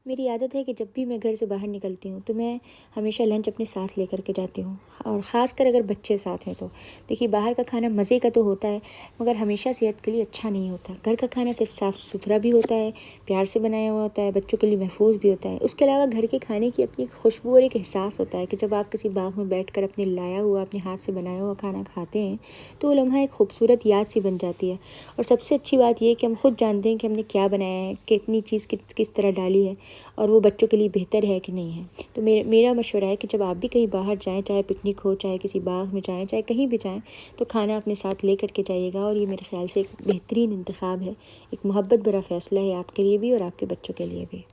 मेरी आदत है कि जब भी मैं घर से बाहर निकलती हूँ तो मैं हमेशा लंच अपने साथ लेकर के जाती हूँ, और ख़ासकर अगर बच्चे साथ हैं तो। देखिए, बाहर का खाना मज़े का तो होता है, मगर हमेशा सेहत के लिए अच्छा नहीं होता। घर का खाना सिर्फ साफ़ सुथरा भी होता है, प्यार से बनाया हुआ होता है, बच्चों के लिए महफूज भी होता है। उसके अलावा घर के खाने की अपनी खुशबू और एक एहसास होता है कि जब आप किसी बाग में बैठ कर अपने लाया हुआ, अपने हाथ से बनाया हुआ खाना खाते हैं तो वो लम्हा एक खूबसूरत याद सी बन जाती है। और सबसे अच्छी बात यह कि हम खुद जानते हैं कि हमने क्या बनाया है, कितनी चीज़ किस तरह डाली है, और वो बच्चों के लिए बेहतर है कि नहीं है। तो मेरा मशवरा है कि जब आप भी कहीं बाहर जाएँ, चाहे पिकनिक हो, चाहे किसी बाग में जाएँ, चाहे कहीं भी जाएँ, तो खाना अपने साथ ले कर के जाइएगा। और ये मेरे ख़्याल से एक बेहतरीन इंतख़ाब है, एक मोहब्बत भरा फ़ैसला है आपके लिए भी और आपके बच्चों के लिए भी।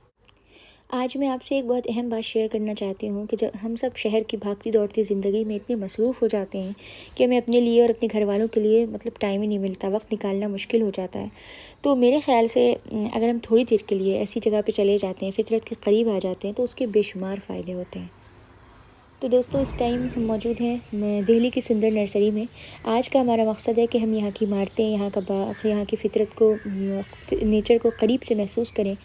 आज मैं आपसे एक बहुत अहम बात शेयर करना चाहती हूँ कि जब हम सब शहर की भागती दौड़ती ज़िंदगी में इतने मसरूफ़ हो जाते हैं कि हमें अपने लिए और अपने घर वालों के लिए टाइम ही नहीं मिलता, वक्त निकालना मुश्किल हो जाता है। तो मेरे ख़्याल से अगर हम थोड़ी देर के लिए ऐसी जगह पे चले जाते हैं, फ़ितरत के करीब आ जाते हैं, तो उसके बेशुमार फ़ायदे होते हैं। तो दोस्तों, इस टाइम हम मौजूद हैं दिल्ली की सुंदर नर्सरी में। आज का हमारा मकसद है कि हम यहाँ की इमारतें, यहाँ का बाग, यहाँ की फ़ितरत को, नेचर को करीब से महसूस करें।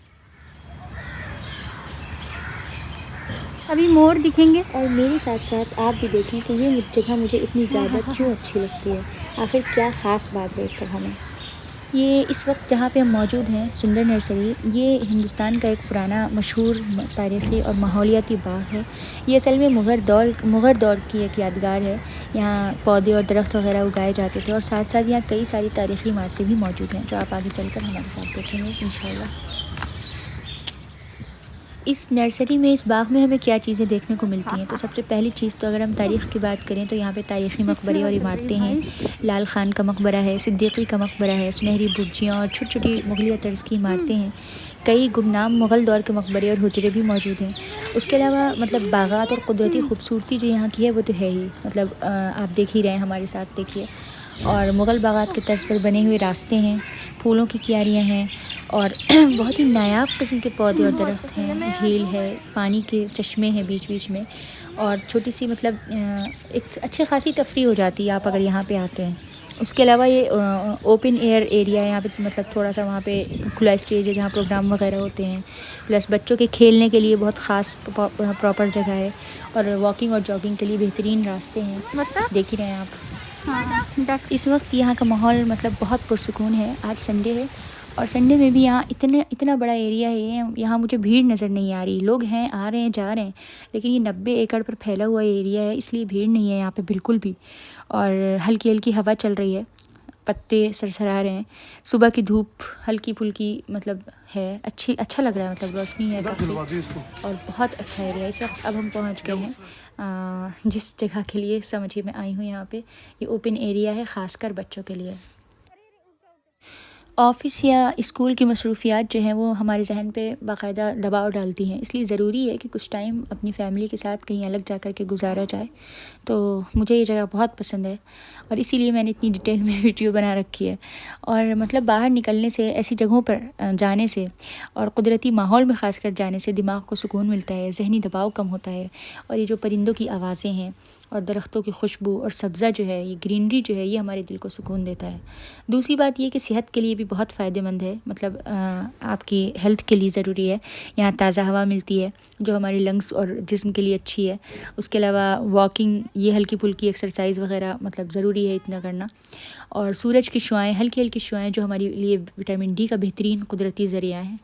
अभी मोर दिखेंगे। और मेरे साथ साथ आप भी देखें कि ये जगह मुझे इतनी ज़्यादा क्यों अच्छी लगती है, आखिर क्या ख़ास बात है इस जगह में। ये इस वक्त जहाँ पे हम मौजूद हैं, सुंदर नर्सरी, ये हिंदुस्तान का एक पुराना मशहूर तारीख़ी और माहौलियाती बाग है। ये असल में मुग़ल दौर की एक यादगार है। यहाँ पौधे और दरख्त वगैरह उगाए जाते थे, और साथ साथ यहाँ कई सारी तारीख़ी इमारतें भी मौजूद हैं जो आप आगे चलकर हमारे साथ देखेंगे इंशाल्लाह। इस नर्सरी में, इस बाग में हमें क्या चीज़ें देखने को मिलती हैं, तो सबसे पहली चीज़ तो अगर हम तारीख़ की बात करें तो यहाँ पे तारीख़ी मकबरे और इमारतें हैं। लाल खान का मकबरा है, सिद्दीकी का मकबरा है, सुनहरी बुर्जियाँ और छोटी छोटी मुग़लिया तर्ज़ की इमारतें हैं। कई गुमनाम मुग़ल दौर के मकबरे और हुजरे भी मौजूद हैं। उसके अलावा बागात और कुदरती खूबसूरती जो यहाँ की है वो तो है ही, आप देख ही रहे हैं, हमारे साथ देखिए। और मुग़ल बागात के तर्ज पर बने हुए रास्ते हैं, फूलों की क्यारियाँ हैं, और बहुत ही नायाब किस्म के पौधे और दरख्त हैं, झील है, पानी के चश्मे हैं बीच बीच में, और छोटी सी एक अच्छी खासी तफरी हो जाती है आप अगर यहाँ पे आते हैं। उसके अलावा ये ओपन एयर एरिया है यहाँ पे, थोड़ा सा वहाँ पे खुला स्टेज है जहाँ प्रोग्राम वगैरह होते हैं, प्लस बच्चों के खेलने के लिए बहुत ख़ास प्रॉपर जगह है, और वॉकिंग और जॉगिंग के लिए बेहतरीन रास्ते हैं, देख ही रहे हैं आप। हाँ, इस वक्त यहाँ का माहौल बहुत पुरसुकून है। आज संडे है, और संडे में भी यहाँ इतना बड़ा एरिया है, यहाँ मुझे भीड़ नज़र नहीं आ रही। लोग हैं, आ रहे हैं, जा रहे हैं, लेकिन ये 90 एकड़ पर फैला हुआ एरिया है, इसलिए भीड़ नहीं है यहाँ पे बिल्कुल भी। और हल्की हल्की हवा चल रही है, पत्ते सरसरा रहे हैं, सुबह की धूप हल्की फुल्की है, अच्छा लग रहा है, रोशनी है काफ़ी, और बहुत अच्छा एरिया है। इस वक्त अब हम पहुँच गए हैं जिस जगह के लिए समझिए मैं आई हूँ। यहाँ पे ये ओपन एरिया है, ख़ासकर बच्चों के लिए। ऑफ़िस या स्कूल की मसरूफ़ियात जो हैं वो हमारे ज़हन पे बाकायदा दबाव डालती हैं, इसलिए ज़रूरी है कि कुछ टाइम अपनी फ़ैमिली के साथ कहीं अलग जा कर के गुजारा जाए। तो मुझे ये जगह बहुत पसंद है, और इसीलिए मैंने इतनी डिटेल में वीडियो बना रखी है। और बाहर निकलने से, ऐसी जगहों पर जाने से, और कुदरती माहौल में ख़ासकर जाने से दिमाग को सुकून मिलता है, ज़हनी दबाव कम होता है। और ये जो परिंदों की आवाज़ें हैं, और दरख्तों की खुशबू, और सब्ज़ा जो है, ये ग्रीनरी जो है, ये हमारे दिल को सुकून देता है। दूसरी बात ये कि सेहत के लिए भी बहुत फ़ायदेमंद है, आपकी हेल्थ के लिए ज़रूरी है। यहाँ ताज़ा हवा मिलती है जो हमारे लंग्स और जिस्म के लिए अच्छी है। उसके अलावा वॉकिंग, ये हल्की फुल्की एक्सरसाइज वगैरह ज़रूरी है इतना करना। और सूरज की शुआएँ, हल्की हल्की शुआएँ जो हमारे लिए विटामिन डी का बेहतरीन कुदरती ज़रिया है।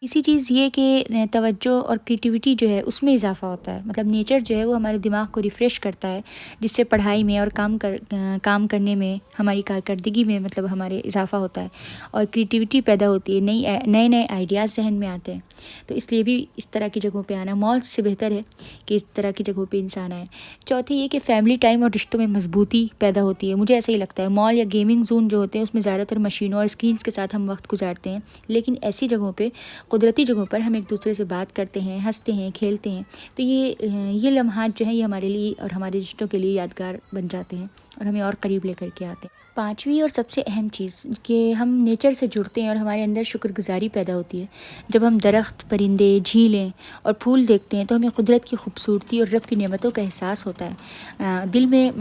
इसी चीज़ ये कि तवज्जो और क्रिएटिविटी जो है उसमें इजाफ़ा होता है। नेचर जो है वो हमारे दिमाग को रिफ़्रेश करता है, जिससे पढ़ाई में और काम करने में, हमारी कारकर्दगी में हमारे इजाफ़ा होता है, और क्रिएटिविटी पैदा होती है, नए नए आइडियाज़ जहन में आते हैं। तो इसलिए भी इस तरह की जगहों पे आना मॉल से बेहतर है कि इस तरह की जगहों पे इंसान आए। चौथी ये कि फ़ैमिली टाइम और रिश्तों में मजबूती पैदा होती है, मुझे ऐसा ही लगता है। मॉल या गेमिंग जोन जो होते हैं उसमें ज़्यादातर मशीनों और स्क्रीन्स के साथ हम वक्त गुजारते हैं, लेकिन ऐसी जगहों पर, कुदरती जगहों पर, हम एक दूसरे से बात करते हैं, हंसते हैं, खेलते हैं। तो ये लम्हात जो हैं, ये हमारे लिए और हमारे रिश्तों के लिए यादगार बन जाते हैं, और हमें और करीब लेकर के आते हैं। पांचवी और सबसे अहम चीज़ कि हम नेचर से जुड़ते हैं और हमारे अंदर शुक्रगुजारी पैदा होती है। जब हम दरख्त, परिंदे, झीलें और फूल देखते हैं तो हमें कुदरत की खूबसूरती और रब की नेमतों का एहसास होता है। दिल में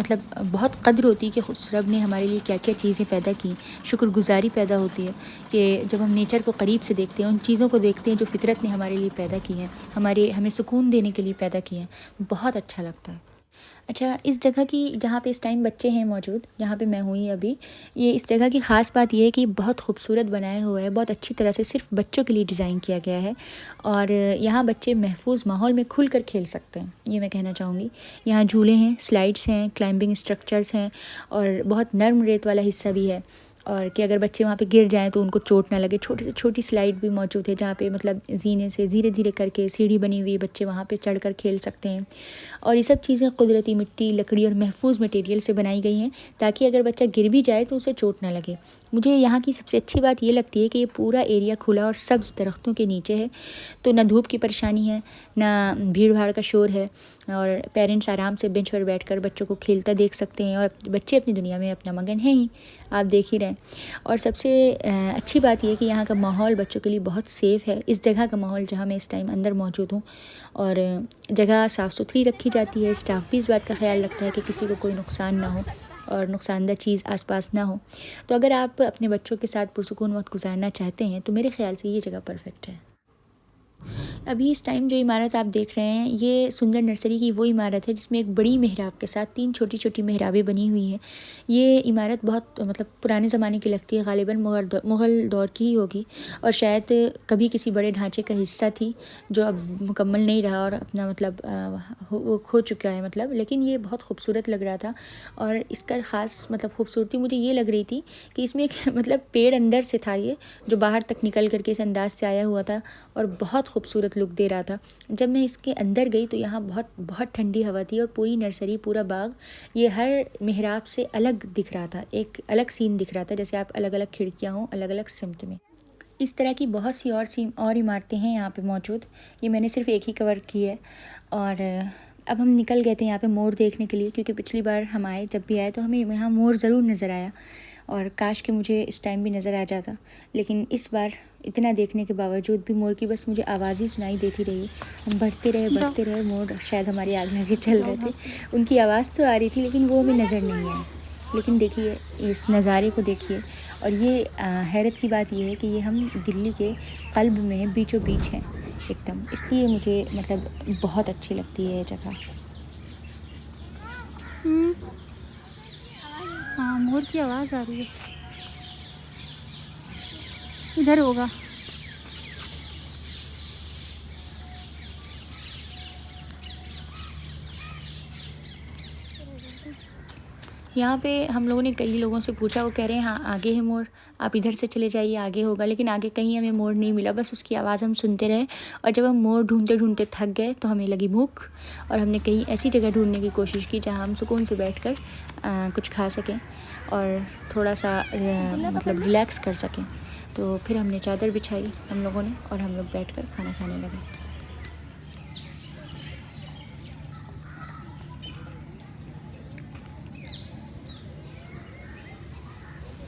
बहुत कद्र होती है कि उस रब ने हमारे लिए क्या क्या चीज़ें पैदा की। शुक्रगुजारी पैदा होती है कि जब हम नेचर को करीब से देखते हैं, उन चीज़ों को देखते हैं जो फितरत ने हमारे लिए पैदा की है, हमें सुकून देने के लिए पैदा किए हैं, बहुत अच्छा लगता है। अच्छा, इस जगह की जहाँ पे इस टाइम बच्चे हैं मौजूद, जहाँ पे मैं हुई अभी, ये इस जगह की ख़ास बात ये है कि बहुत खूबसूरत बनाया हुआ है, बहुत अच्छी तरह से सिर्फ बच्चों के लिए डिज़ाइन किया गया है और यहाँ बच्चे महफूज माहौल में खुल कर खेल सकते हैं, ये मैं कहना चाहूँगी। यहाँ झूले हैं, स्लाइड्स हैं, क्लाइंबिंग स्ट्रक्चर्स हैं और बहुत नर्म रेत वाला हिस्सा भी है, और कि अगर बच्चे वहाँ पे गिर जाएँ तो उनको चोट ना लगे। छोटी से छोटी स्लाइड भी मौजूद है जहाँ पे मतलब जीने से धीरे धीरे करके सीढ़ी बनी हुई है, बच्चे वहाँ पे चढ़कर खेल सकते हैं। और ये सब चीज़ें कुदरती मिट्टी, लकड़ी और महफूज मटेरियल से बनाई गई हैं ताकि अगर बच्चा गिर भी जाए तो उसे चोट ना लगे। मुझे यहाँ की सबसे अच्छी बात ये लगती है कि ये पूरा एरिया खुला और सब्ज़ दरख्तों के नीचे है, तो ना धूप की परेशानी है, ना भीड़ भाड़ का शोर है, और पेरेंट्स आराम से बेंच पर बैठकर बच्चों को खेलता देख सकते हैं और बच्चे अपनी दुनिया में अपना मगन हैं ही, आप देख ही रहे हैं। और सबसे अच्छी बात यह है कि यहाँ का माहौल बच्चों के लिए बहुत सेफ़ है। इस जगह का माहौल जहाँ मैं इस टाइम अंदर मौजूद हूँ, और जगह साफ़ सुथरी रखी जाती है। स्टाफ भी इस बात का ख्याल रखता है कि किसी को कोई नुकसान ना हो और नुकसानदेह चीज़ आसपास ना हो। तो अगर आप अपने बच्चों के साथ पुरसुकून वक्त गुजारना चाहते हैं तो मेरे ख्याल से ये जगह परफेक्ट है। अभी इस टाइम जो इमारत आप देख रहे हैं, ये सुंदर नर्सरी की वो इमारत है जिसमें एक बड़ी मेहराब के साथ 3 छोटी छोटी मेहराबें बनी हुई हैं। ये इमारत बहुत मतलब पुराने ज़माने की लगती है, ग़ालिबन मुग़ल दौर की ही होगी और शायद कभी किसी बड़े ढांचे का हिस्सा थी जो अब मुकम्मल नहीं रहा और अपना मतलब वो खो चुका है मतलब। लेकिन ये बहुत खूबसूरत लग रहा था और इसका ख़ास मतलब खूबसूरती मुझे ये लग रही थी कि इसमें एक मतलब पेड़ अंदर से था ये, जो बाहर तक निकल करके इस अंदाज से आया हुआ था और बहुत खूबसूरत लुक दे रहा था। जब मैं इसके अंदर गई तो यहाँ बहुत बहुत ठंडी हवा थी और पूरी नर्सरी, पूरा बाग, ये हर मेहराब से अलग दिख रहा था, एक अलग सीन दिख रहा था, जैसे आप अलग अलग खिड़कियाँ हों अलग अलग सिमत में। इस तरह की बहुत सी और इमारतें हैं यहाँ पे मौजूद, ये मैंने सिर्फ एक ही कवर की है। और अब हम निकल गए थे यहाँ पे मोर देखने के लिए, क्योंकि पिछली बार हम आए, जब भी आए तो हमें यहाँ मोर ज़रूर नज़र आया और काश कि मुझे इस टाइम भी नज़र आ जाता। लेकिन इस बार इतना देखने के बावजूद भी मोर की बस मुझे आवाज़ ही सुनाई देती रही। हम बढ़ते रहे, मोर शायद हमारे आगे आगे चल रहे थे, उनकी आवाज़ तो आ रही थी लेकिन वो हमें नज़र नहीं आई। लेकिन देखिए इस नज़ारे को देखिए, और ये हैरत की बात ये है कि ये हम दिल्ली के क़ल्ब में बीचों बीच हैं एकदम, इसलिए मुझे मतलब बहुत अच्छी लगती है ये जगह। हाँ, मोर की आवाज़ आ रही है, इधर होगा। यहाँ पे हम लोगों ने कई लोगों से पूछा, वो कह रहे हैं हाँ आगे है मोर, आप इधर से चले जाइए आगे होगा, लेकिन आगे कहीं हमें मोर नहीं मिला, बस उसकी आवाज़ हम सुनते रहे। और जब हम मोर ढूंढते ढूंढते थक गए तो हमें लगी भूख और हमने कहीं ऐसी जगह ढूंढने की कोशिश की जहाँ हम सुकून से बैठकर कुछ खा सकें और थोड़ा सा मतलब रिलैक्स कर सकें। तो फिर हमने चादर बिछाई हम लोगों ने और हम लोग बैठकर खाना खाने लगे।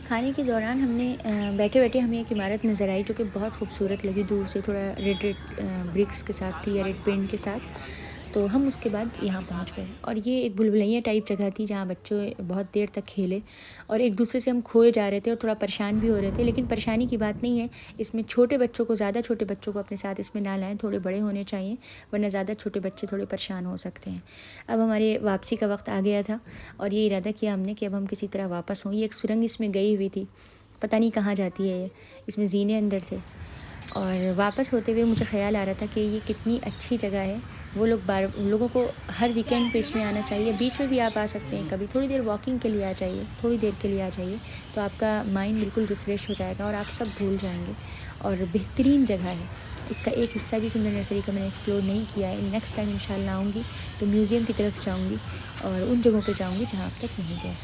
खाने के दौरान हमने बैठे बैठे हमें एक इमारत नज़र आई जो कि बहुत खूबसूरत लगी, दूर से थोड़ा रेड ब्रिक्स के साथ थी या रेड पेंट के साथ। तो हम उसके बाद यहाँ पहुँच गए और ये एक भुलभुलैया टाइप जगह थी जहाँ बच्चे बहुत देर तक खेले और एक दूसरे से हम खोए जा रहे थे और थोड़ा परेशान भी हो रहे थे। लेकिन परेशानी की बात नहीं है, इसमें छोटे बच्चों को, ज़्यादा छोटे बच्चों को अपने साथ इसमें ना लाएं, थोड़े बड़े होने चाहिए, वरना ज़्यादा छोटे बच्चे थोड़े परेशान हो सकते हैं। अब हमारे वापसी का वक्त आ गया था और ये इरादा किया हमने कि अब हम किसी तरह वापस हों। ये एक सुरंग इसमें गई हुई थी, पता नहीं कहाँ जाती है ये, इसमें जीने अंदर थे। और वापस होते हुए मुझे ख़्याल आ रहा था कि ये कितनी अच्छी जगह है, वो लोगों को हर वीकेंड पे इसमें आना चाहिए। बीच में भी आप आ सकते हैं, कभी थोड़ी देर वॉकिंग के लिए आ जाइए, थोड़ी देर के लिए आ जाइए, तो आपका माइंड बिल्कुल रिफ़्रेश हो जाएगा और आप सब भूल जाएंगे। और बेहतरीन जगह है, इसका एक हिस्सा भी सुंदर नर्सरी का मैंने एक्सप्लोर नहीं किया है। नेक्स्ट टाइम इंशाल्लाह आऊँगी तो म्यूज़ियम की तरफ जाऊँगी और उन जगहों पर जाऊँगी जहाँ अब तक नहीं गए।